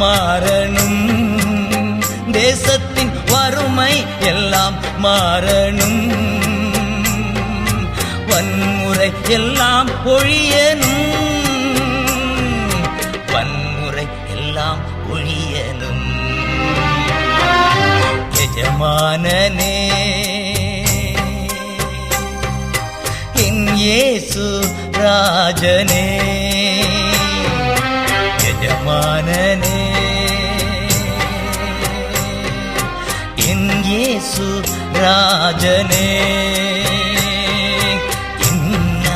மாறணும், தேசத்தின் வறுமை எல்லாம் மாறணும், வன்முறை எல்லாம் ஒழியணும், வன்முறை எல்லாம் ஒழியணும். எஜமானனே என் இயேசு ராஜனே, எஜமானனே என் இயேசு ராஜனே.